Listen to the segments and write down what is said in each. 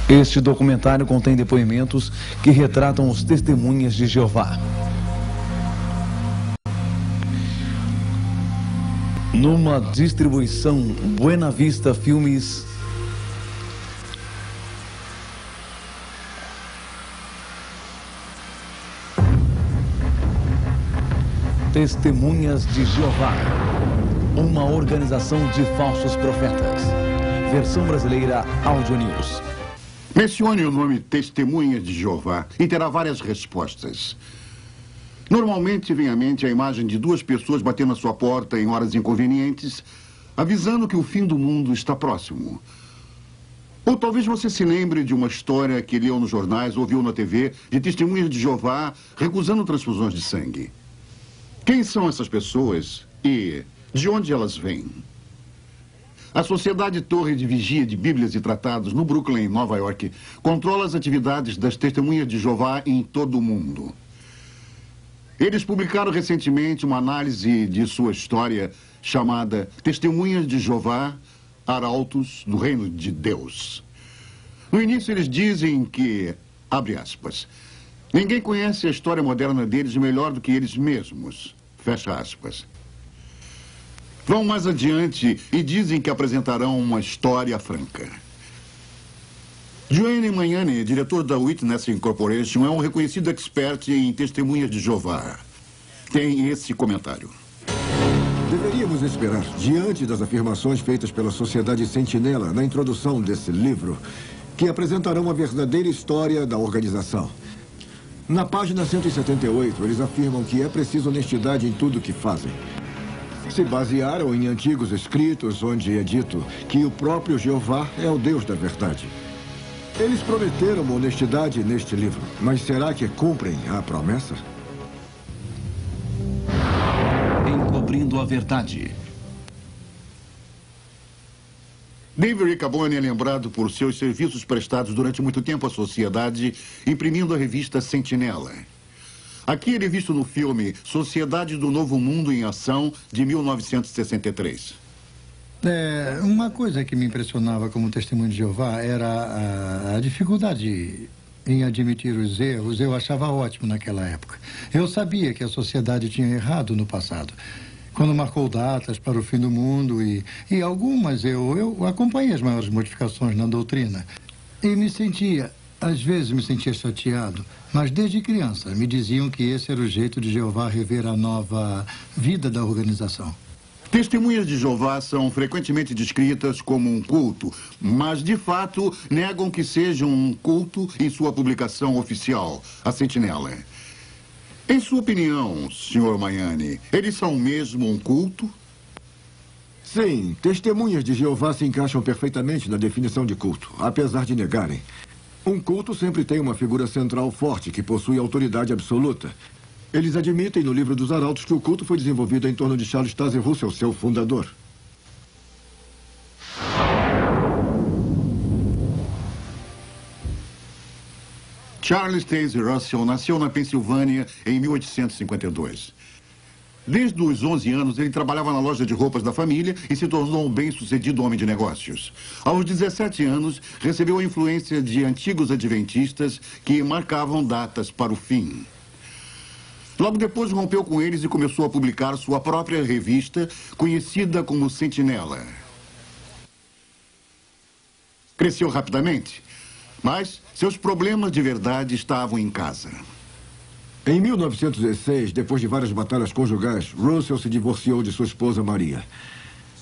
Este documentário contém depoimentos que retratam os testemunhas de Jeová. Numa distribuição Buena Vista Filmes. Testemunhas de Jeová, uma organização de falsos profetas. Versão brasileira Audio News. Mencione o nome Testemunhas de Jeová e terá várias respostas. Normalmente vem à mente a imagem de duas pessoas batendo à sua porta em horas inconvenientes, avisando que o fim do mundo está próximo. Ou talvez você se lembre de uma história que leu nos jornais ou viu na TV de Testemunhas de Jeová recusando transfusões de sangue. Quem são essas pessoas e de onde elas vêm? A Sociedade Torre de Vigia de Bíblias e Tratados, no Brooklyn, Nova York, controla as atividades das Testemunhas de Jeová em todo o mundo. Eles publicaram recentemente uma análise de sua história chamada Testemunhas de Jeová, Arautos do Reino de Deus. No início eles dizem que, abre aspas, ninguém conhece a história moderna deles melhor do que eles mesmos, fecha aspas. Vão mais adiante e dizem que apresentarão uma história franca. Joanne Magnani, diretor da Witness Incorporation, é um reconhecido expert em Testemunhas de Jeová. Tem esse comentário. Deveríamos esperar, diante das afirmações feitas pela Sociedade Sentinela na introdução desse livro, que apresentarão a verdadeira história da organização. Na página 178, eles afirmam que é preciso honestidade em tudo o que fazem. Se basearam em antigos escritos onde é dito que o próprio Jeová é o Deus da verdade. Eles prometeram honestidade neste livro, mas será que cumprem a promessa? Encobrindo a verdade. David Riccaboni é lembrado por seus serviços prestados durante muito tempo à sociedade, imprimindo a revista Sentinela. Aqui ele é visto no filme Sociedade do Novo Mundo em Ação, de 1963. Uma coisa que me impressionava como testemunho de Jeová era a dificuldade em admitir os erros. Eu achava ótimo naquela época. Eu sabia que a sociedade tinha errado no passado, quando marcou datas para o fim do mundo e algumas eu acompanhei as maiores modificações na doutrina e às vezes me sentia chateado, mas desde criança me diziam que esse era o jeito de Jeová rever a nova vida da organização. Testemunhas de Jeová são frequentemente descritas como um culto, mas de fato negam que sejam um culto em sua publicação oficial, a Sentinela. Em sua opinião, Sr. Magnani, eles são mesmo um culto? Sim, Testemunhas de Jeová se encaixam perfeitamente na definição de culto, apesar de negarem. Um culto sempre tem uma figura central forte que possui autoridade absoluta. Eles admitem no livro dos Arautos que o culto foi desenvolvido em torno de Charles Taze Russell, seu fundador. Charles Taze Russell nasceu na Pensilvânia em 1852. Desde os 11 anos, ele trabalhava na loja de roupas da família e se tornou um bem-sucedido homem de negócios. Aos 17 anos, recebeu a influência de antigos adventistas que marcavam datas para o fim. Logo depois, rompeu com eles e começou a publicar sua própria revista, conhecida como Sentinela. Cresceu rapidamente, mas seus problemas de verdade estavam em casa. Em 1916, depois de várias batalhas conjugais, Russell se divorciou de sua esposa Maria.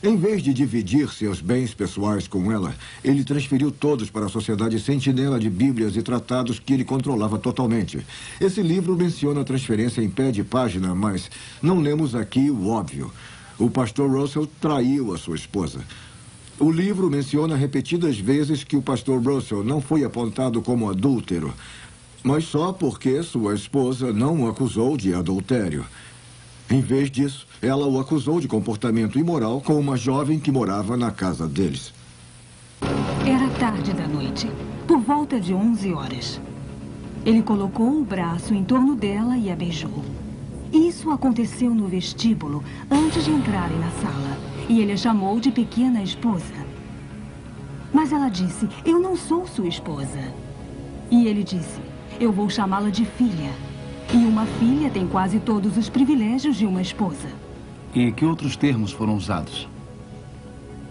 Em vez de dividir seus bens pessoais com ela, ele transferiu todos para a Sociedade Sentinela de Bíblias e Tratados que ele controlava totalmente. Esse livro menciona a transferência em pé de página, mas não lemos aqui o óbvio. O pastor Russell traiu a sua esposa. O livro menciona repetidas vezes que o pastor Russell não foi apontado como adúltero, mas só porque sua esposa não o acusou de adultério. Em vez disso, ela o acusou de comportamento imoral com uma jovem que morava na casa deles. Era tarde da noite, por volta de 11 horas. Ele colocou o braço em torno dela e a beijou. Isso aconteceu no vestíbulo, antes de entrarem na sala, e ele a chamou de pequena esposa. Mas ela disse, eu não sou sua esposa. E ele disse, eu vou chamá-la de filha. E uma filha tem quase todos os privilégios de uma esposa. E que outros termos foram usados?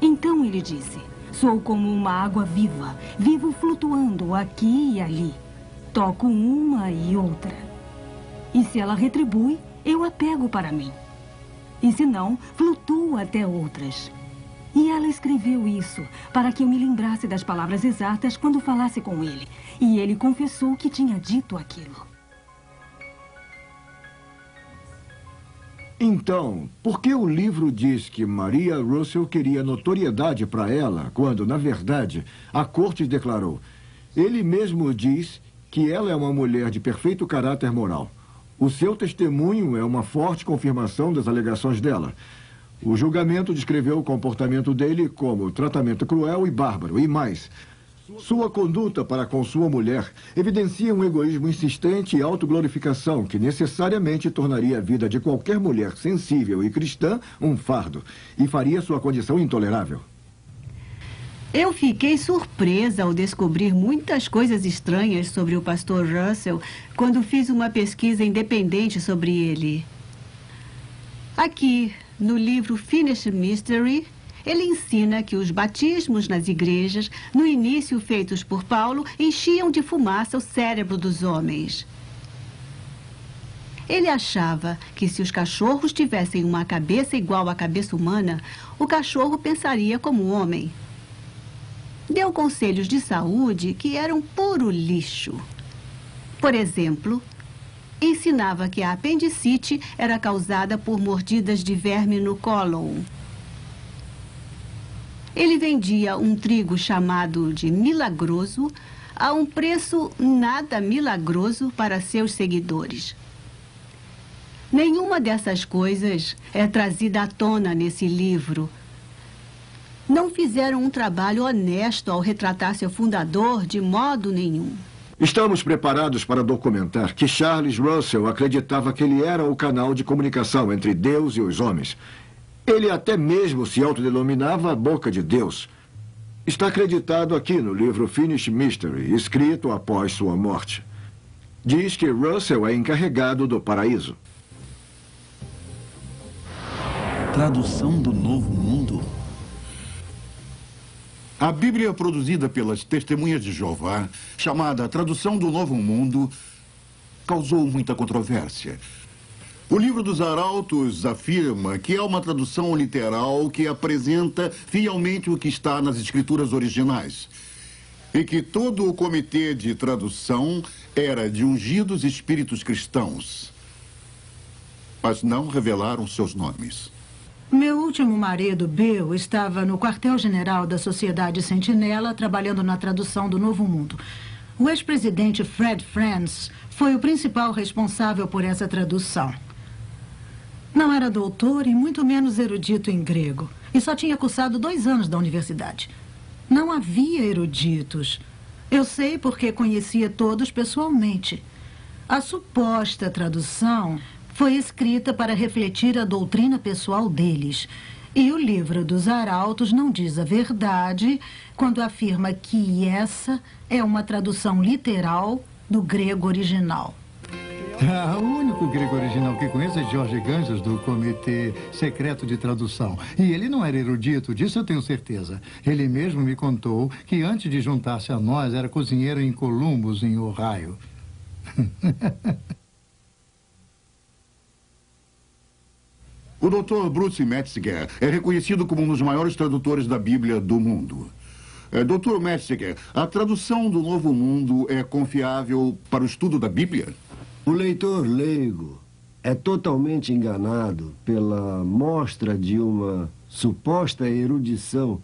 Então ele disse, sou como uma água viva, vivo flutuando aqui e ali. Toco uma e outra. E se ela retribui, eu a pego para mim. E se não, flutuo até outras. E ela escreveu isso para que eu me lembrasse das palavras exatas quando falasse com ele. E ele confessou que tinha dito aquilo. Então, por que o livro diz que Maria Russell queria notoriedade para ela, quando, na verdade, a corte declarou? Ele mesmo diz que ela é uma mulher de perfeito caráter moral. O seu testemunho é uma forte confirmação das alegações dela. O julgamento descreveu o comportamento dele como tratamento cruel e bárbaro, e mais. Sua conduta para com sua mulher evidencia um egoísmo insistente e autoglorificação que necessariamente tornaria a vida de qualquer mulher sensível e cristã um fardo e faria sua condição intolerável. Eu fiquei surpresa ao descobrir muitas coisas estranhas sobre o pastor Russell quando fiz uma pesquisa independente sobre ele. Aqui, no livro Finished Mystery, ele ensina que os batismos nas igrejas, no início feitos por Paulo, enchiam de fumaça o cérebro dos homens. Ele achava que se os cachorros tivessem uma cabeça igual à cabeça humana, o cachorro pensaria como homem. Deu conselhos de saúde que eram puro lixo. Por exemplo, ensinava que a apendicite era causada por mordidas de verme no cólon. Ele vendia um trigo chamado de milagroso a um preço nada milagroso para seus seguidores. Nenhuma dessas coisas é trazida à tona nesse livro. Não fizeram um trabalho honesto ao retratar seu fundador de modo nenhum. Estamos preparados para documentar que Charles Russell acreditava que ele era o canal de comunicação entre Deus e os homens. Ele até mesmo se autodenominava a boca de Deus. Está acreditado aqui no livro Finished Mystery, escrito após sua morte. Diz que Russell é encarregado do paraíso. Tradução do Novo Mundo? A Bíblia produzida pelas Testemunhas de Jeová, chamada Tradução do Novo Mundo, causou muita controvérsia. O livro dos Arautos afirma que é uma tradução literal que apresenta fielmente o que está nas escrituras originais e que todo o comitê de tradução era de ungidos espíritos cristãos, mas não revelaram seus nomes. Meu último marido, Bill, estava no quartel-general da Sociedade Sentinela trabalhando na tradução do Novo Mundo. O ex-presidente Fred Franz foi o principal responsável por essa tradução. Não era doutor e muito menos erudito em grego. E só tinha cursado 2 anos da universidade. Não havia eruditos. Eu sei porque conhecia todos pessoalmente. A suposta tradução foi escrita para refletir a doutrina pessoal deles. E o livro dos Arautos não diz a verdade quando afirma que essa é uma tradução literal do grego original. O único grego original que conheço é Jorge Ganges, do Comitê Secreto de Tradução. E ele não era erudito, disso eu tenho certeza. Ele mesmo me contou que antes de juntar-se a nós era cozinheiro em Columbus, em Ohio. O Dr. Bruce Metzger é reconhecido como um dos maiores tradutores da Bíblia do mundo. Dr. Metzger, a tradução do Novo Mundo é confiável para o estudo da Bíblia? O leitor leigo é totalmente enganado pela mostra de uma suposta erudição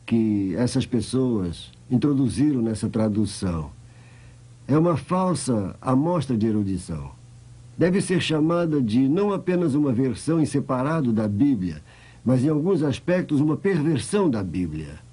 que essas pessoas introduziram nessa tradução. É uma falsa amostra de erudição. Deve ser chamada de não apenas uma versão em separado da Bíblia, mas em alguns aspectos uma perversão da Bíblia.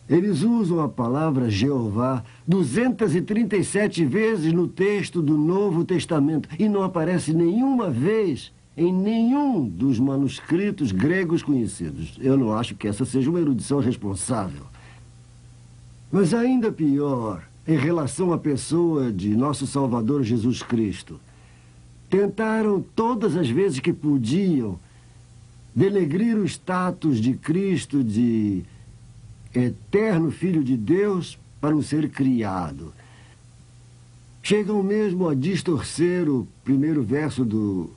Eles usam a palavra Jeová 237 vezes no texto do Novo Testamento e não aparece nenhuma vez em nenhum dos manuscritos gregos conhecidos. Eu não acho que essa seja uma erudição responsável. Mas ainda pior, em relação à pessoa de nosso Salvador Jesus Cristo. Tentaram todas as vezes que podiam denegrir o status de Cristo de eterno Filho de Deus para um ser criado. Chegam mesmo a distorcer o primeiro verso do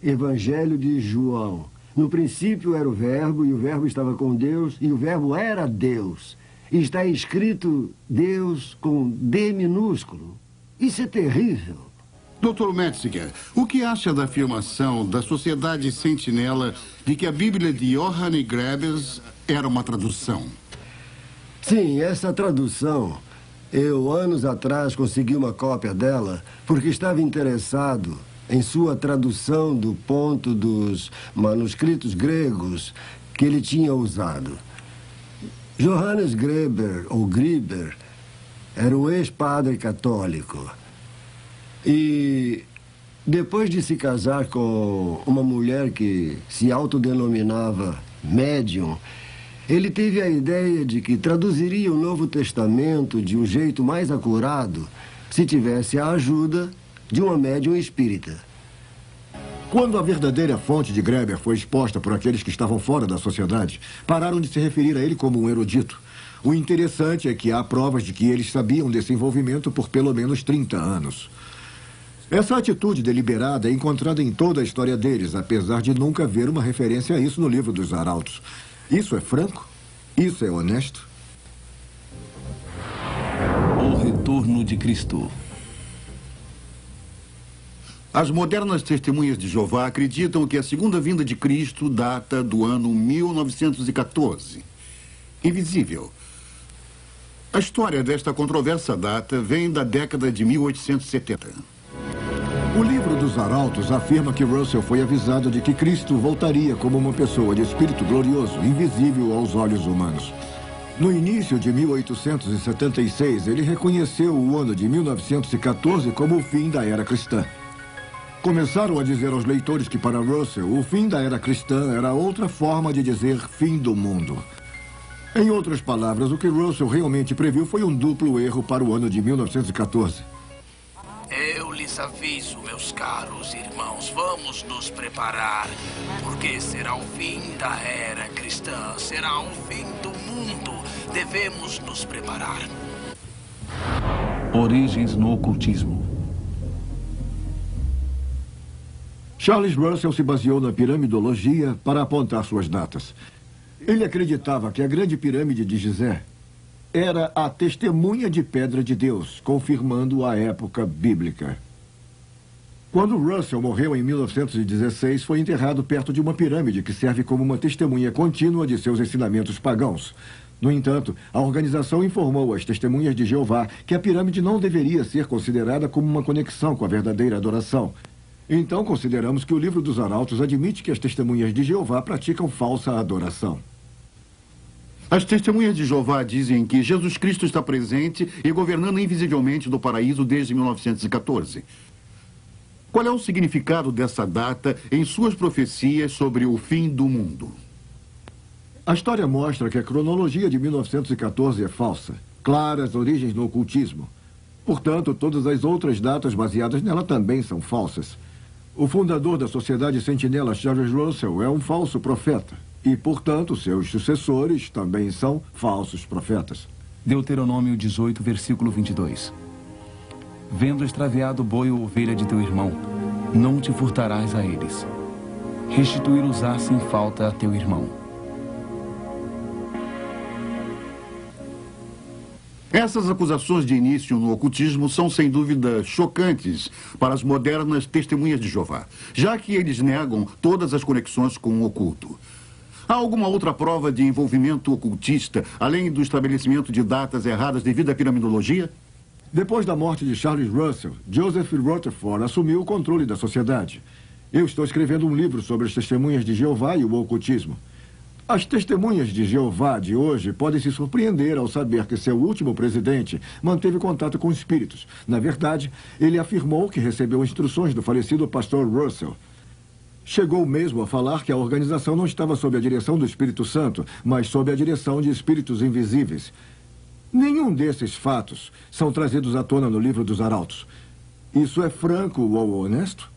Evangelho de João. No princípio era o Verbo, e o Verbo estava com Deus, e o Verbo era Deus. E está escrito Deus com D minúsculo. Isso é terrível. Dr. Metziger, o que acha da afirmação da Sociedade Sentinela de que a Bíblia de Johannes Grebers era uma tradução? Sim, essa tradução, eu anos atrás consegui uma cópia dela porque estava interessado em sua tradução do ponto dos manuscritos gregos que ele tinha usado. Johannes Greber, ou Griber, era um ex-padre católico. E depois de se casar com uma mulher que se autodenominava médium, ele teve a ideia de que traduziria o Novo Testamento de um jeito mais acurado se tivesse a ajuda de uma médium espírita. Quando a verdadeira fonte de Greber foi exposta por aqueles que estavam fora da sociedade, pararam de se referir a ele como um erudito. O interessante é que há provas de que eles sabiam desse envolvimento por pelo menos 30 anos. Essa atitude deliberada é encontrada em toda a história deles, apesar de nunca haver uma referência a isso no livro dos Arautos. Isso é franco? Isso é honesto? O retorno de Cristo. As modernas testemunhas de Jeová acreditam que a segunda vinda de Cristo data do ano 1914. Invisível. A história desta controversa data vem da década de 1870. O livro dos Arautos afirma que Russell foi avisado de que Cristo voltaria como uma pessoa de espírito glorioso, invisível aos olhos humanos. No início de 1876, ele reconheceu o ano de 1914 como o fim da era cristã. Começaram a dizer aos leitores que, para Russell, o fim da era cristã era outra forma de dizer fim do mundo. Em outras palavras, o que Russell realmente previu foi um duplo erro para o ano de 1914. Eu lhes aviso, meus caros irmãos, vamos nos preparar, porque será o fim da era cristã, será o fim do mundo. Devemos nos preparar. Origens no ocultismo. Charles Russell se baseou na piramidologia para apontar suas datas. Ele acreditava que a grande pirâmide de Gizé era a testemunha de pedra de Deus, confirmando a época bíblica. Quando Russell morreu em 1916, foi enterrado perto de uma pirâmide que serve como uma testemunha contínua de seus ensinamentos pagãos. No entanto, a organização informou às testemunhas de Jeová que a pirâmide não deveria ser considerada como uma conexão com a verdadeira adoração. Então, consideramos que o livro dos Arautos admite que as testemunhas de Jeová praticam falsa adoração. As testemunhas de Jeová dizem que Jesus Cristo está presente e governando invisivelmente do paraíso desde 1914. Qual é o significado dessa data em suas profecias sobre o fim do mundo? A história mostra que a cronologia de 1914 é falsa. Claras origens no ocultismo. Portanto, todas as outras datas baseadas nela também são falsas. O fundador da Sociedade Sentinela, Charles Russell, é um falso profeta. E, portanto, seus sucessores também são falsos profetas. Deuteronômio 18, versículo 22. Vendo extraviado o boi ou ovelha de teu irmão, não te furtarás a eles. Restituí-los-á sem falta a teu irmão. Essas acusações de início no ocultismo são, sem dúvida, chocantes para as modernas testemunhas de Jeová, já que eles negam todas as conexões com o oculto. Há alguma outra prova de envolvimento ocultista, além do estabelecimento de datas erradas devido à piramidologia? Depois da morte de Charles Russell, Joseph Rutherford assumiu o controle da sociedade. Eu estou escrevendo um livro sobre as testemunhas de Jeová e o ocultismo. As testemunhas de Jeová de hoje podem se surpreender ao saber que seu último presidente manteve contato com espíritos. Na verdade, ele afirmou que recebeu instruções do falecido pastor Russell. Chegou mesmo a falar que a organização não estava sob a direção do Espírito Santo, mas sob a direção de espíritos invisíveis. Nenhum desses fatos são trazidos à tona no livro dos Arautos. Isso é franco ou honesto?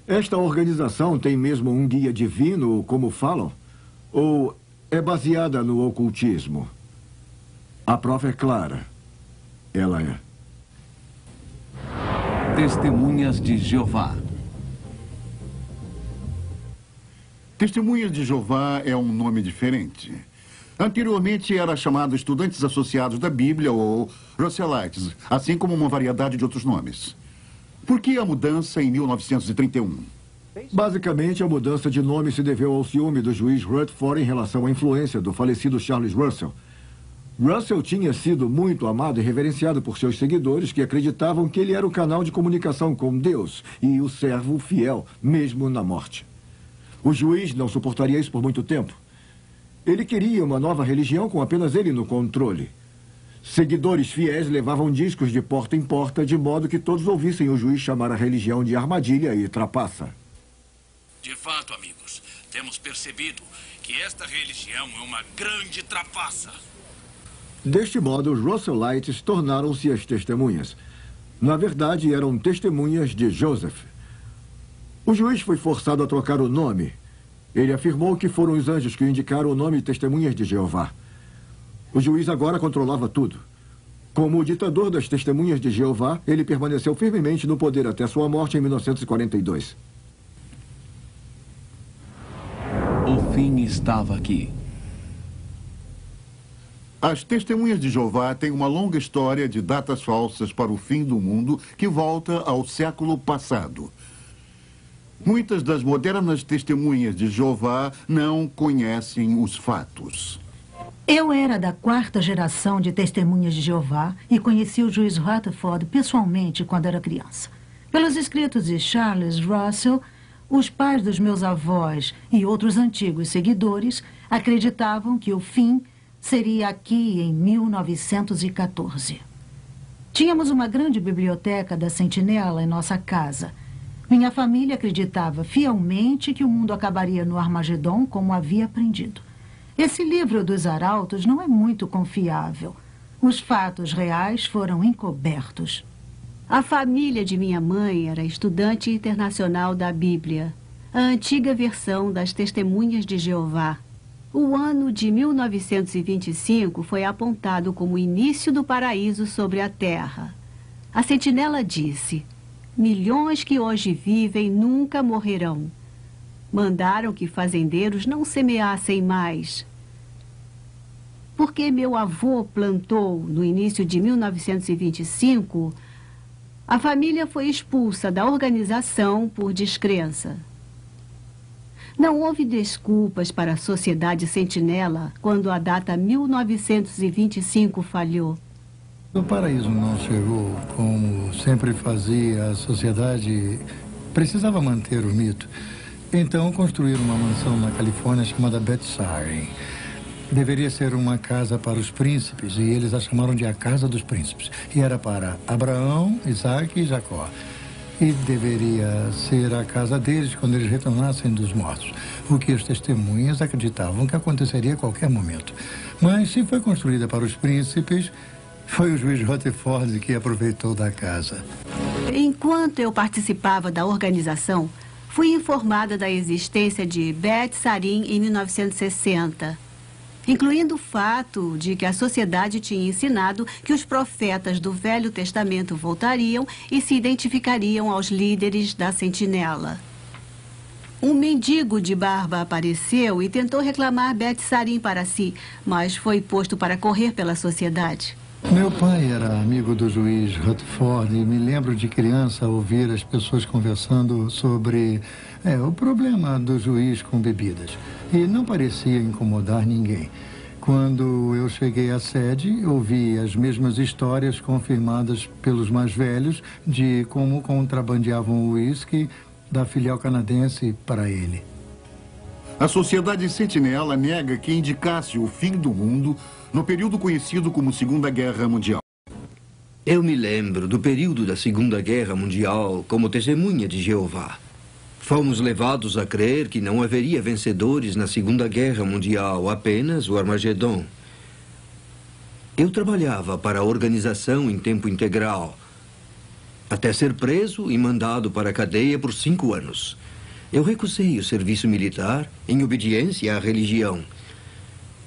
Esta organização tem mesmo um guia divino, como falam? Ou é baseada no ocultismo? A prova é clara. Ela é. Testemunhas de Jeová. Testemunhas de Jeová é um nome diferente. Anteriormente era chamado Estudantes Associados da Bíblia ou Russellites, assim como uma variedade de outros nomes. Por que a mudança em 1931? Basicamente, a mudança de nome se deveu ao ciúme do juiz Rutherford em relação à influência do falecido Charles Russell. Russell tinha sido muito amado e reverenciado por seus seguidores que acreditavam que ele era o canal de comunicação com Deus e o servo fiel, mesmo na morte. O juiz não suportaria isso por muito tempo. Ele queria uma nova religião com apenas ele no controle. Seguidores fiéis levavam discos de porta em porta, de modo que todos ouvissem o juiz chamar a religião de armadilha e trapaça. De fato, amigos, temos percebido que esta religião é uma grande trapaça. Deste modo, os Russellites tornaram-se as testemunhas. Na verdade, eram testemunhas de Joseph. O juiz foi forçado a trocar o nome. Ele afirmou que foram os anjos que o indicaram o nome Testemunhas de Jeová. O juiz agora controlava tudo. Como o ditador das Testemunhas de Jeová, ele permaneceu firmemente no poder até sua morte em 1942. O fim estava aqui. As Testemunhas de Jeová têm uma longa história de datas falsas para o fim do mundo que volta ao século passado. Muitas das modernas testemunhas de Jeová não conhecem os fatos. Eu era da 4ª geração de testemunhas de Jeová e conheci o juiz Rutherford pessoalmente quando era criança. Pelos escritos de Charles Russell, os pais dos meus avós e outros antigos seguidores acreditavam que o fim seria aqui em 1914. Tínhamos uma grande biblioteca da Sentinela em nossa casa. Minha família acreditava fielmente que o mundo acabaria no Armagedon, como havia aprendido. Esse livro dos Arautos não é muito confiável. Os fatos reais foram encobertos. A família de minha mãe era estudante internacional da Bíblia, a antiga versão das Testemunhas de Jeová. O ano de 1925 foi apontado como o início do paraíso sobre a terra. A Sentinela disse: milhões que hoje vivem nunca morrerão. Mandaram que fazendeiros não semeassem mais. Porque meu avô plantou no início de 1925, a família foi expulsa da organização por descrença. Não houve desculpas para a Sociedade Sentinela quando a data 1925 falhou. O paraíso não chegou como sempre fazia. A sociedade precisava manter o mito. Então construíram uma mansão na Califórnia chamada Beth-Sarin. Deveria ser uma casa para os príncipes e eles a chamaram de a Casa dos Príncipes. E era para Abraão, Isaac e Jacó. E deveria ser a casa deles quando eles retornassem dos mortos. O que as testemunhas acreditavam que aconteceria a qualquer momento. Mas se foi construída para os príncipes, foi o juiz Rutherford que aproveitou da casa. Enquanto eu participava da organização, fui informada da existência de Beth-Sarin em 1960, incluindo o fato de que a sociedade tinha ensinado que os profetas do Velho Testamento voltariam e se identificariam aos líderes da Sentinela. Um mendigo de barba apareceu e tentou reclamar Beth-Sarin para si, mas foi posto para correr pela sociedade. Meu pai era amigo do juiz Rutherford e me lembro de criança ouvir as pessoas conversando sobre o problema do juiz com bebidas. E não parecia incomodar ninguém. Quando eu cheguei à sede, ouvi as mesmas histórias confirmadas pelos mais velhos de como contrabandeavam o uísque da filial canadense para ele. A Sociedade Sentinela nega que indicasse o fim do mundo no período conhecido como Segunda Guerra Mundial. Eu me lembro do período da Segunda Guerra Mundial como testemunha de Jeová. Fomos levados a crer que não haveria vencedores na Segunda Guerra Mundial, apenas o Armagedon. Eu trabalhava para a organização em tempo integral, até ser preso e mandado para a cadeia por 5 anos. Eu recusei o serviço militar em obediência à religião.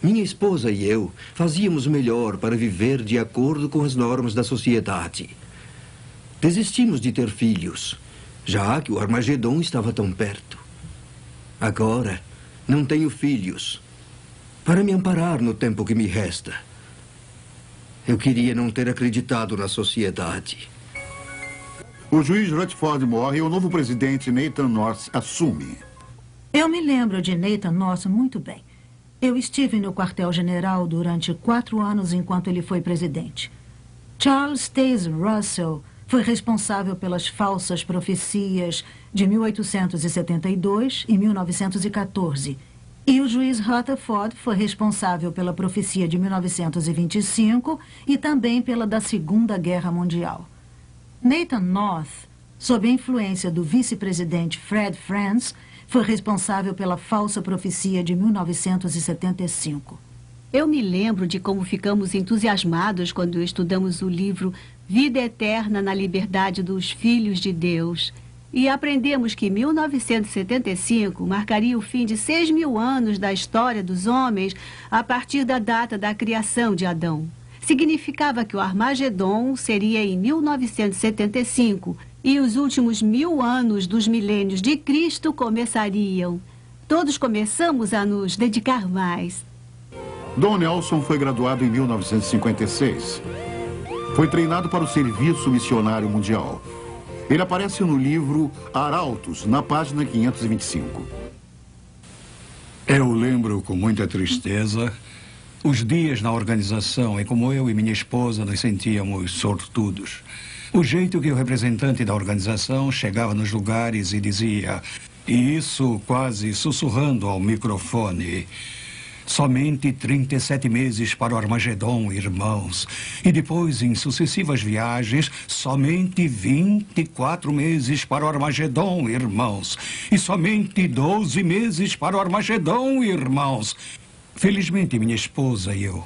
Minha esposa e eu fazíamos o melhor para viver de acordo com as normas da sociedade. Desistimos de ter filhos, já que o Armagedon estava tão perto. Agora, não tenho filhos para me amparar no tempo que me resta. Eu queria não ter acreditado na sociedade. O juiz Rutherford morre e o novo presidente Nathan North assume. Eu me lembro de Nathan North muito bem. Eu estive no quartel-general durante 4 anos enquanto ele foi presidente. Charles Taze Russell foi responsável pelas falsas profecias de 1872 e 1914. E o juiz Rutherford foi responsável pela profecia de 1925 e também pela da Segunda Guerra Mundial. Nathan North, sob a influência do vice-presidente Fred Frantz, foi responsável pela falsa profecia de 1975. Eu me lembro de como ficamos entusiasmados quando estudamos o livro Vida Eterna na Liberdade dos Filhos de Deus. E aprendemos que 1975 marcaria o fim de 6.000 anos da história dos homens a partir da data da criação de Adão. Significava que o Armagedon seria em 1975 e os últimos 1000 anos dos milênios de Cristo começariam. Todos começamos a nos dedicar mais. Don Nelson foi graduado em 1956. Foi treinado para o Serviço Missionário Mundial. Ele aparece no livro Arautos, na página 525. Eu lembro com muita tristeza os dias na organização e como eu e minha esposa nos sentíamos sortudos. O jeito que o representante da organização chegava nos lugares e dizia, e isso quase sussurrando ao microfone: somente 37 meses para o Armagedon, irmãos. E depois, em sucessivas viagens, somente 24 meses para o Armagedon, irmãos. E somente 12 meses para o Armagedon, irmãos. Felizmente, minha esposa e eu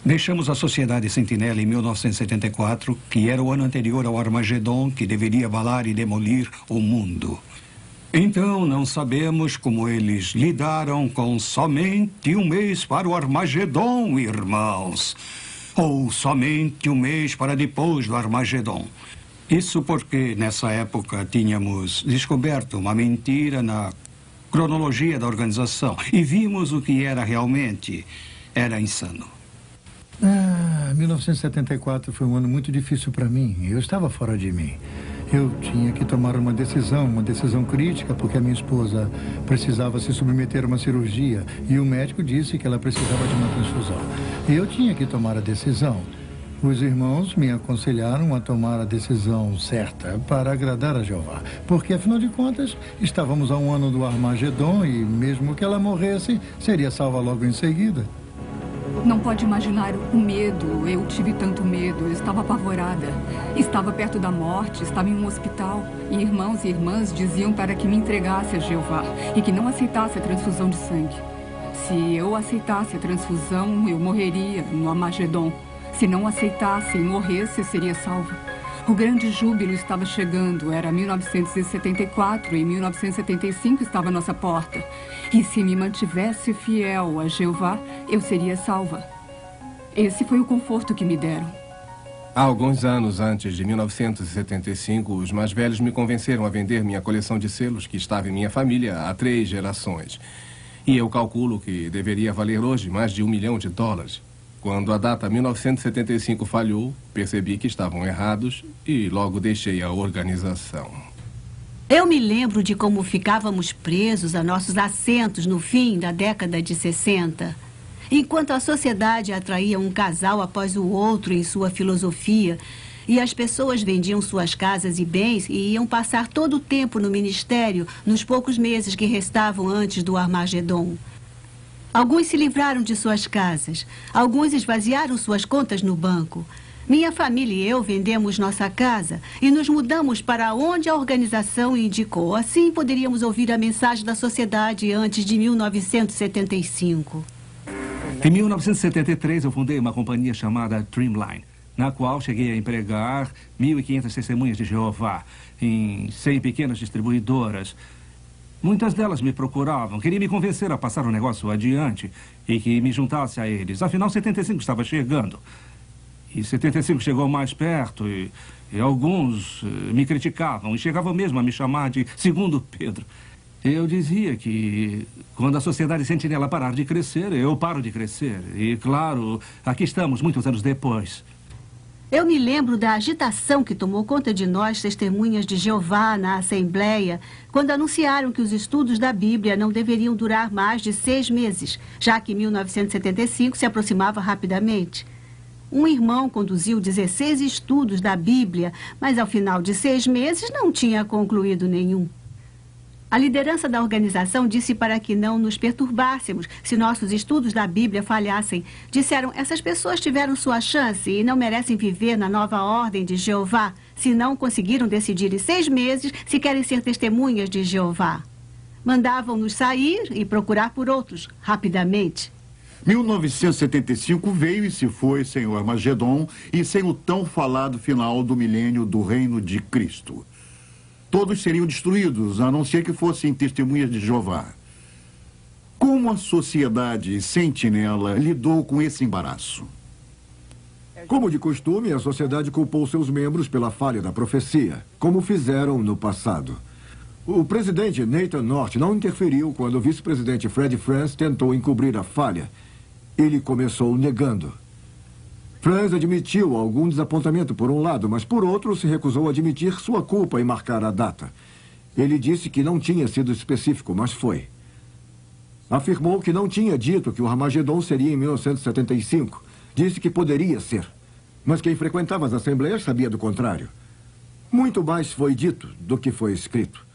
deixamos a Sociedade Sentinela em 1974, que era o ano anterior ao Armagedon, que deveria abalar e demolir o mundo. Então, não sabemos como eles lidaram com somente 1 mês para o Armagedon, irmãos. Ou somente 1 mês para depois do Armagedon. Isso porque, nessa época, tínhamos descoberto uma mentira na cronologia da organização e vimos o que era realmente. Era insano. 1974 foi um ano muito difícil para mim. Eu estava fora de mim. Eu tinha que tomar uma decisão crítica, porque a minha esposa precisava se submeter a uma cirurgia e o médico disse que ela precisava de uma transfusão. E eu tinha que tomar a decisão. Os irmãos me aconselharam a tomar a decisão certa para agradar a Jeová, porque, afinal de contas, estávamos a 1 ano do Armagedon e, mesmo que ela morresse, seria salva logo em seguida. Não pode imaginar o medo. Eu tive tanto medo. Eu estava apavorada. Estava perto da morte, estava em um hospital. E irmãos e irmãs diziam para que me entregasse a Jeová e que não aceitasse a transfusão de sangue. Se eu aceitasse a transfusão, eu morreria no Armagedon. Se não aceitasse e morresse, seria salva. O grande júbilo estava chegando. Era 1974 e 1975 estava à nossa porta. E se me mantivesse fiel a Jeová, eu seria salva. Esse foi o conforto que me deram. Há alguns anos antes de 1975, os mais velhos me convenceram a vender minha coleção de selos que estava em minha família há 3 gerações. E eu calculo que deveria valer hoje mais de $1 milhão. Quando a data 1975 falhou, percebi que estavam errados e logo deixei a organização. Eu me lembro de como ficávamos presos a nossos assentos no fim da década de 60. Enquanto a sociedade atraía um casal após o outro em sua filosofia e as pessoas vendiam suas casas e bens e iam passar todo o tempo no ministério nos poucos meses que restavam antes do Armagedon. Alguns se livraram de suas casas, alguns esvaziaram suas contas no banco. Minha família e eu vendemos nossa casa e nos mudamos para onde a organização indicou. Assim poderíamos ouvir a mensagem da sociedade antes de 1975. Em 1973, eu fundei uma companhia chamada Dreamline, na qual cheguei a empregar 1.500 testemunhas de Jeová em 100 pequenas distribuidoras. Muitas delas me procuravam, queriam me convencer a passar o negócio adiante e que me juntasse a eles. Afinal, 75 estava chegando. E 75 chegou mais perto e alguns me criticavam e chegavam mesmo a me chamar de Segundo Pedro. Eu dizia que quando a Sociedade Sentinela parar de crescer, eu paro de crescer. E, claro, aqui estamos muitos anos depois. Eu me lembro da agitação que tomou conta de nós, testemunhas de Jeová, na Assembleia, quando anunciaram que os estudos da Bíblia não deveriam durar mais de 6 meses, já que 1975 se aproximava rapidamente. Um irmão conduziu 16 estudos da Bíblia, mas ao final de 6 meses não tinha concluído nenhum. A liderança da organização disse para que não nos perturbássemos se nossos estudos da Bíblia falhassem. Disseram, essas pessoas tiveram sua chance e não merecem viver na nova ordem de Jeová, se não conseguiram decidir em 6 meses se querem ser testemunhas de Jeová. Mandavam-nos sair e procurar por outros, rapidamente. 1975 veio e se foi sem o Armagedon e sem o tão falado final do milênio do reino de Cristo. Todos seriam destruídos, a não ser que fossem testemunhas de Jeová. Como a sociedade sentinela lidou com esse embaraço? Como de costume, a sociedade culpou seus membros pela falha da profecia, como fizeram no passado. O presidente Nathan North não interferiu quando o vice-presidente Fred Franz tentou encobrir a falha. Ele começou negando. Franz admitiu algum desapontamento por um lado, mas por outro se recusou a admitir sua culpa em marcar a data. Ele disse que não tinha sido específico, mas foi. Afirmou que não tinha dito que o Armagedon seria em 1975. Disse que poderia ser. Mas quem frequentava as assembleias sabia do contrário. Muito mais foi dito do que foi escrito.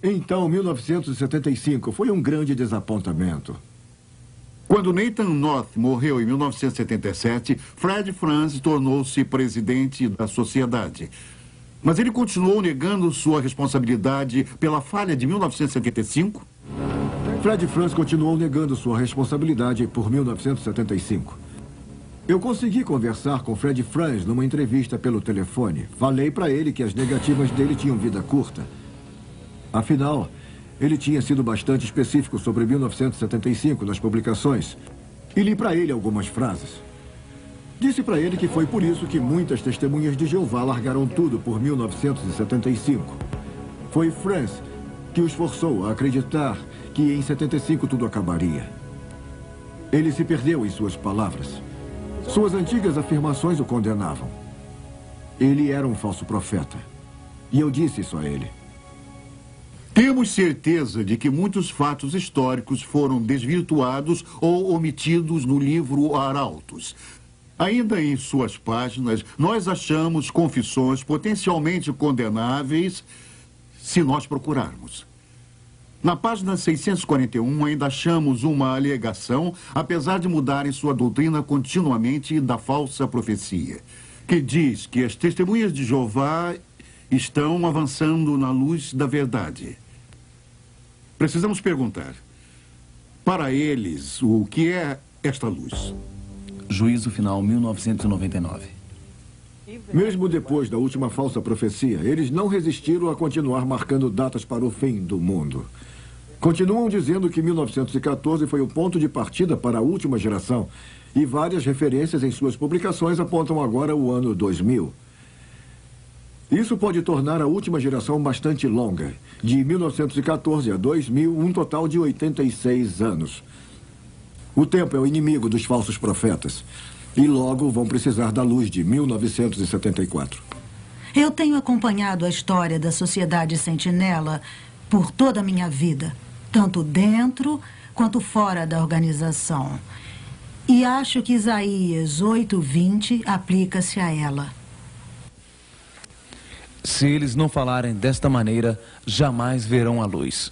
Então, 1975 foi um grande desapontamento. Quando Nathan North morreu em 1977, Fred Franz tornou-se presidente da sociedade. Mas ele continuou negando sua responsabilidade pela falha de 1975? Fred Franz continuou negando sua responsabilidade por 1975. Eu consegui conversar com Fred Franz numa entrevista pelo telefone. Falei para ele que as negativas dele tinham vida curta. Afinal, ele tinha sido bastante específico sobre 1975 nas publicações e li para ele algumas frases. Disse para ele que foi por isso que muitas testemunhas de Jeová largaram tudo por 1975. Foi Franz que os forçou a acreditar que em 75 tudo acabaria. Ele se perdeu em suas palavras. Suas antigas afirmações o condenavam. Ele era um falso profeta. E eu disse isso a ele. Temos certeza de que muitos fatos históricos foram desvirtuados ou omitidos no livro Arautos. Ainda em suas páginas, nós achamos confissões potencialmente condenáveis se nós procurarmos. Na página 641, ainda achamos uma alegação, apesar de mudarem sua doutrina continuamente da falsa profecia, que diz que as testemunhas de Jeová estão avançando na luz da verdade. Precisamos perguntar, para eles, o que é esta luz? Juízo Final, 1999. Mesmo depois da última falsa profecia, eles não resistiram a continuar marcando datas para o fim do mundo. Continuam dizendo que 1914 foi o ponto de partida para a última geração, e várias referências em suas publicações apontam agora o ano 2000. Isso pode tornar a última geração bastante longa. De 1914 a 2000, um total de 86 anos. O tempo é o inimigo dos falsos profetas. E logo vão precisar da luz de 1974. Eu tenho acompanhado a história da Sociedade Sentinela por toda a minha vida, tanto dentro quanto fora da organização. E acho que Isaías 8:20 aplica-se a ela. Se eles não falarem desta maneira, jamais verão a luz.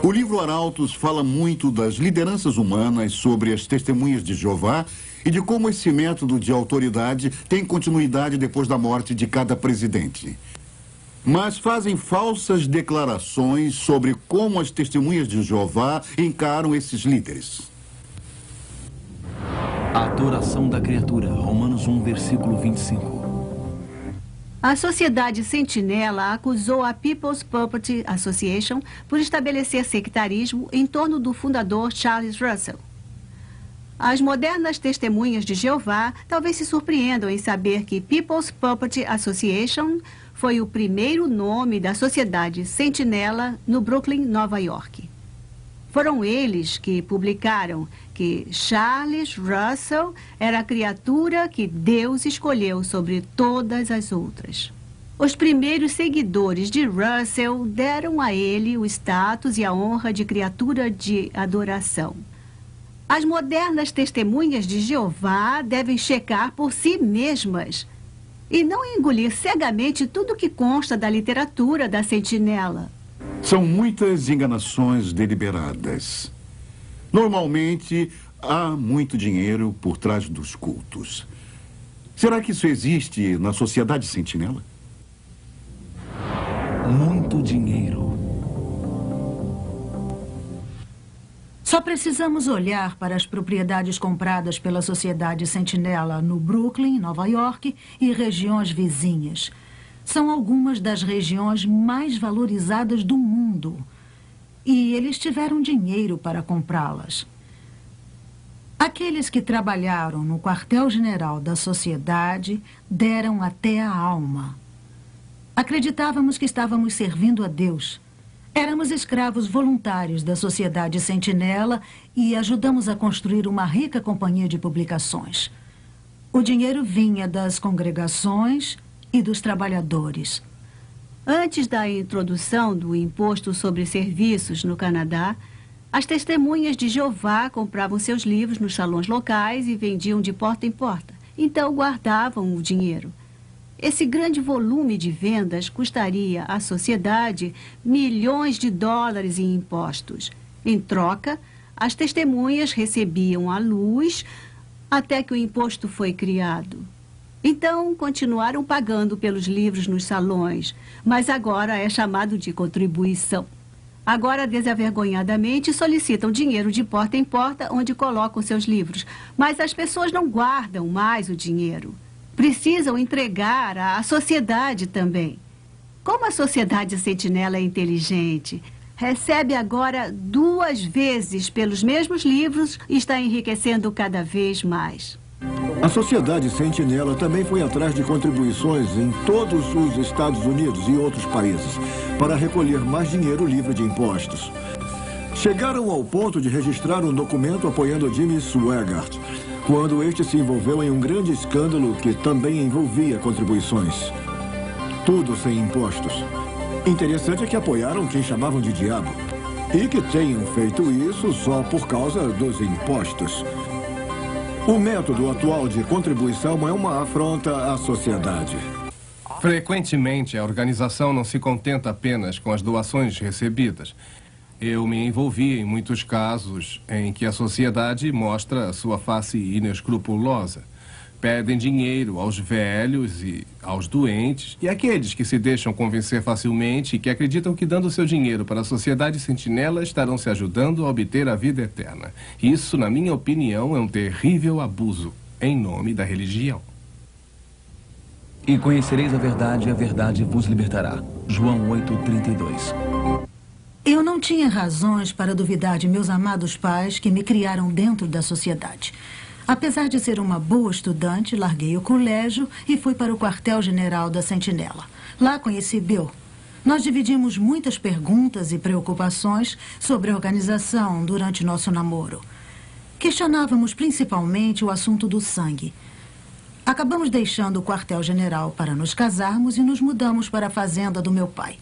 O livro Arautos fala muito das lideranças humanas sobre as testemunhas de Jeová e de como esse método de autoridade tem continuidade depois da morte de cada presidente. Mas fazem falsas declarações sobre como as testemunhas de Jeová encaram esses líderes. A adoração da criatura, Romanos 1, versículo 25. A Sociedade Sentinela acusou a People's Property Association por estabelecer sectarismo em torno do fundador Charles Russell. As modernas testemunhas de Jeová talvez se surpreendam em saber que People's Property Association foi o primeiro nome da Sociedade Sentinela no Brooklyn, Nova York. Foram eles que publicaram que Charles Russell era a criatura que Deus escolheu sobre todas as outras. Os primeiros seguidores de Russell deram a ele o status e a honra de criatura de adoração. As modernas testemunhas de Jeová devem checar por si mesmas e não engolir cegamente tudo que consta da literatura da Sentinela. São muitas enganações deliberadas. Normalmente, há muito dinheiro por trás dos cultos. Será que isso existe na Sociedade Sentinela? Muito dinheiro. Só precisamos olhar para as propriedades compradas pela Sociedade Sentinela no Brooklyn, Nova York e regiões vizinhas. São algumas das regiões mais valorizadas do mundo. E eles tiveram dinheiro para comprá-las. Aqueles que trabalharam no quartel-general da sociedade deram até a alma. Acreditávamos que estávamos servindo a Deus. Éramos escravos voluntários da Sociedade Sentinela e ajudamos a construir uma rica companhia de publicações. O dinheiro vinha das congregações e dos trabalhadores. Antes da introdução do imposto sobre serviços no Canadá, as testemunhas de Jeová compravam seus livros nos salões locais e vendiam de porta em porta. Então guardavam o dinheiro. Esse grande volume de vendas custaria à sociedade milhões de dólares em impostos. Em troca, as testemunhas recebiam a luz até que o imposto foi criado. Então, continuaram pagando pelos livros nos salões, mas agora é chamado de contribuição. Agora, desavergonhadamente, solicitam dinheiro de porta em porta onde colocam seus livros. Mas as pessoas não guardam mais o dinheiro. Precisam entregar à sociedade também. Como a Sociedade Sentinela é inteligente, recebe agora 2 vezes pelos mesmos livros e está enriquecendo cada vez mais. A Sociedade Sentinela também foi atrás de contribuições em todos os Estados Unidos e outros países para recolher mais dinheiro livre de impostos. Chegaram ao ponto de registrar um documento apoiando Jimmy Swaggart, quando este se envolveu em um grande escândalo que também envolvia contribuições. Tudo sem impostos. Interessante é que apoiaram quem chamavam de diabo e que tenham feito isso só por causa dos impostos. O método atual de contribuição é uma afronta à sociedade. Frequentemente, a organização não se contenta apenas com as doações recebidas. Eu me envolvi em muitos casos em que a sociedade mostra sua face inescrupulosa. Pedem dinheiro aos velhos e aos doentes e àqueles que se deixam convencer facilmente e que acreditam que dando seu dinheiro para a Sociedade Sentinela estarão se ajudando a obter a vida eterna. Isso, na minha opinião, é um terrível abuso em nome da religião. E conhecereis a verdade vos libertará. João 8:32. Eu não tinha razões para duvidar de meus amados pais que me criaram dentro da sociedade. Apesar de ser uma boa estudante, larguei o colégio e fui para o quartel-general da Sentinela. Lá conheci Bill. Nós dividimos muitas perguntas e preocupações sobre a organização durante nosso namoro. Questionávamos principalmente o assunto do sangue. Acabamos deixando o quartel-general para nos casarmos e nos mudamos para a fazenda do meu pai.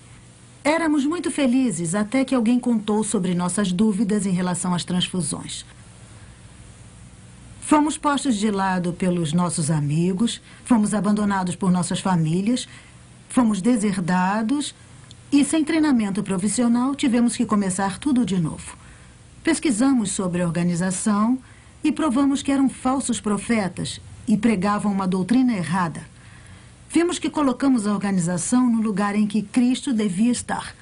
Éramos muito felizes até que alguém contou sobre nossas dúvidas em relação às transfusões. Fomos postos de lado pelos nossos amigos, fomos abandonados por nossas famílias, fomos deserdados e, sem treinamento profissional, tivemos que começar tudo de novo. Pesquisamos sobre a organização e provamos que eram falsos profetas e pregavam uma doutrina errada. Vimos que colocamos a organização no lugar em que Cristo devia estar.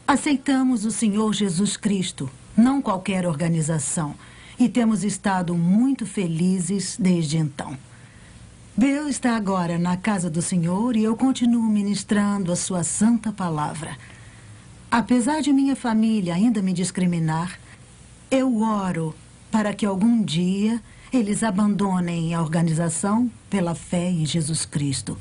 Aceitamos o Senhor Jesus Cristo, não qualquer organização, e temos estado muito felizes desde então. Bill está agora na casa do Senhor e eu continuo ministrando a sua santa palavra. Apesar de minha família ainda me discriminar, eu oro para que algum dia eles abandonem a organização pela fé em Jesus Cristo.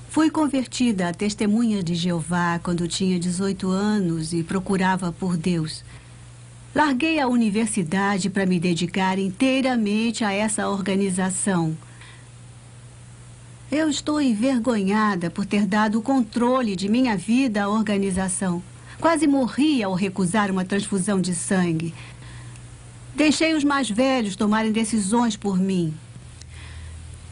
Fui convertida a Testemunha de Jeová quando tinha 18 anos e procurava por Deus. Larguei a universidade para me dedicar inteiramente a essa organização. Eu estou envergonhada por ter dado o controle de minha vida à organização. Quase morri ao recusar uma transfusão de sangue. Deixei os mais velhos tomarem decisões por mim.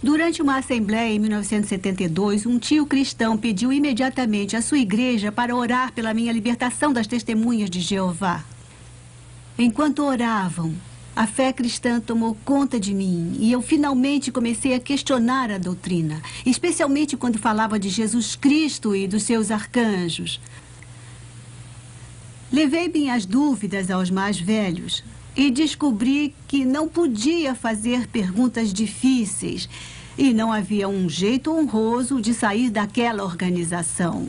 Durante uma assembleia em 1972, um tio cristão pediu imediatamente à sua igreja para orar pela minha libertação das Testemunhas de Jeová. Enquanto oravam, a fé cristã tomou conta de mim e eu finalmente comecei a questionar a doutrina, especialmente quando falava de Jesus Cristo e dos seus arcanjos. Levei minhas dúvidas aos mais velhos e descobri que não podia fazer perguntas difíceis e não havia um jeito honroso de sair daquela organização.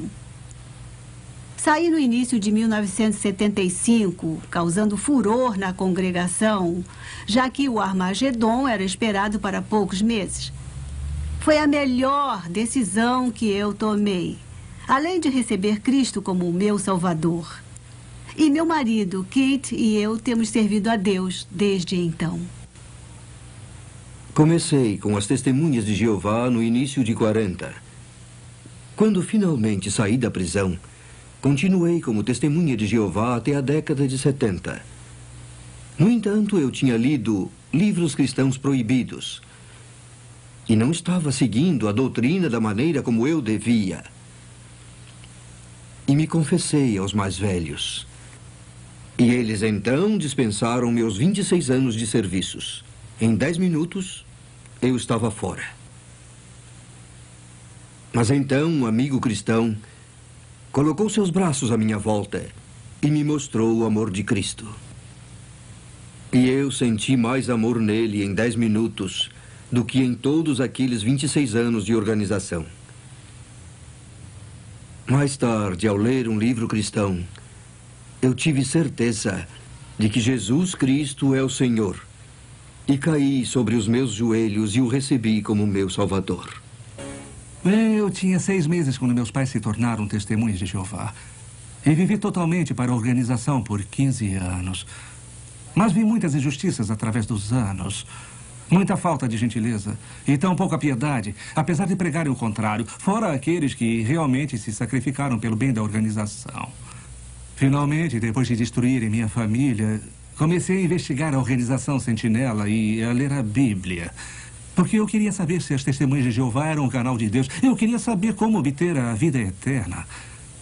Saí no início de 1975, causando furor na congregação, já que o Armagedon era esperado para poucos meses. Foi a melhor decisão que eu tomei, além de receber Cristo como o meu Salvador. E meu marido, Kit, e eu temos servido a Deus desde então. Comecei com as Testemunhas de Jeová no início de 40. Quando finalmente saí da prisão, continuei como Testemunha de Jeová até a década de 70. No entanto, eu tinha lido livros cristãos proibidos e não estava seguindo a doutrina da maneira como eu devia. E me confessei aos mais velhos. E eles então dispensaram meus 26 anos de serviços. Em 10 minutos, eu estava fora. Mas então um amigo cristão colocou seus braços à minha volta e me mostrou o amor de Cristo. E eu senti mais amor nele em 10 minutos do que em todos aqueles 26 anos de organização. Mais tarde, ao ler um livro cristão, eu tive certeza de que Jesus Cristo é o Senhor e caí sobre os meus joelhos e o recebi como meu Salvador. Bem, eu tinha 6 meses quando meus pais se tornaram Testemunhas de Jeová. E vivi totalmente para a organização por 15 anos. Mas vi muitas injustiças através dos anos. Muita falta de gentileza e tão pouca piedade, apesar de pregarem o contrário, fora aqueles que realmente se sacrificaram pelo bem da organização. Finalmente, depois de destruírem minha família, comecei a investigar a organização Sentinela e a ler a Bíblia. Porque eu queria saber se as Testemunhas de Jeová eram um canal de Deus. Eu queria saber como obter a vida eterna.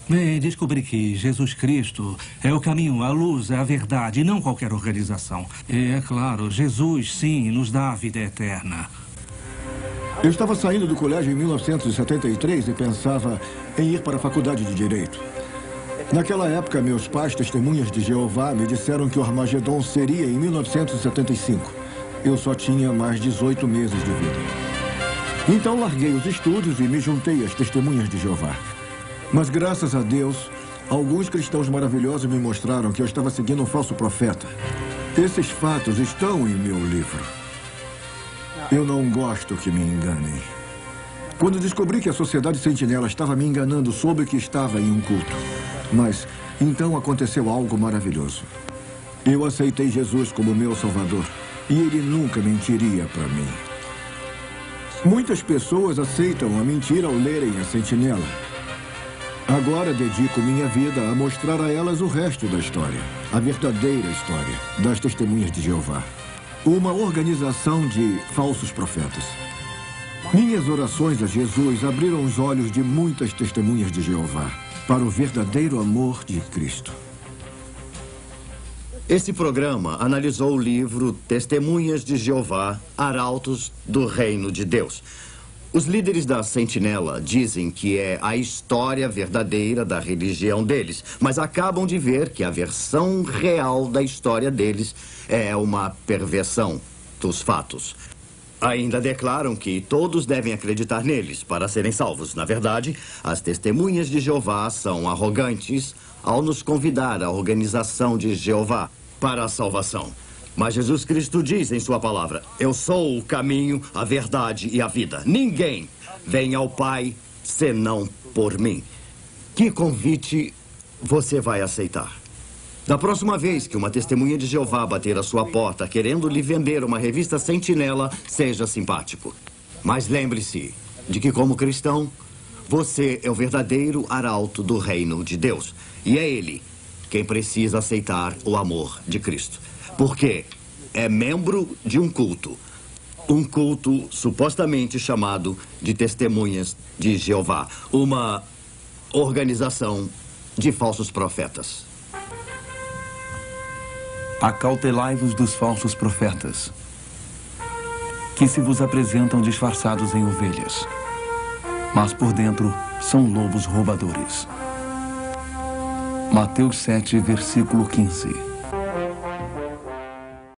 Bem, descobri que Jesus Cristo é o caminho, a luz, a verdade, e não qualquer organização. E, é claro, Jesus, sim, nos dá a vida eterna. Eu estava saindo do colégio em 1973 e pensava em ir para a faculdade de Direito. Naquela época, meus pais, Testemunhas de Jeová, me disseram que o Armagedon seria em 1975. Eu só tinha mais 18 meses de vida. Então, larguei os estudos e me juntei às Testemunhas de Jeová. Mas, graças a Deus, alguns cristãos maravilhosos me mostraram que eu estava seguindo um falso profeta. Esses fatos estão em meu livro. Eu não gosto que me enganem. Quando descobri que a Sociedade Sentinela estava me enganando, soube que estava em um culto. Mas, então aconteceu algo maravilhoso. Eu aceitei Jesus como meu Salvador e ele nunca mentiria para mim. Muitas pessoas aceitam a mentira ao lerem a Sentinela. Agora dedico minha vida a mostrar a elas o resto da história, a verdadeira história das Testemunhas de Jeová. Uma organização de falsos profetas. Minhas orações a Jesus abriram os olhos de muitas Testemunhas de Jeová para o verdadeiro amor de Cristo. Esse programa analisou o livro Testemunhas de Jeová, Arautos do Reino de Deus. Os líderes da Sentinela dizem que é a história verdadeira da religião deles, mas acabam de ver que a versão real da história deles é uma perversão dos fatos. Ainda declaram que todos devem acreditar neles para serem salvos. Na verdade, as Testemunhas de Jeová são arrogantes ao nos convidar à organização de Jeová para a salvação. Mas Jesus Cristo diz em sua palavra: eu sou o caminho, a verdade e a vida. Ninguém vem ao Pai senão por mim. Que convite você vai aceitar? Da próxima vez que uma testemunha de Jeová bater à sua porta querendo lhe vender uma revista Sentinela, seja simpático. Mas lembre-se de que, como cristão, você é o verdadeiro arauto do reino de Deus. E é ele quem precisa aceitar o amor de Cristo. Porque é membro de um culto supostamente chamado de Testemunhas de Jeová, uma organização de falsos profetas. Acautelai-vos dos falsos profetas, que se vos apresentam disfarçados em ovelhas, mas por dentro são lobos roubadores. Mateus 7, versículo 15.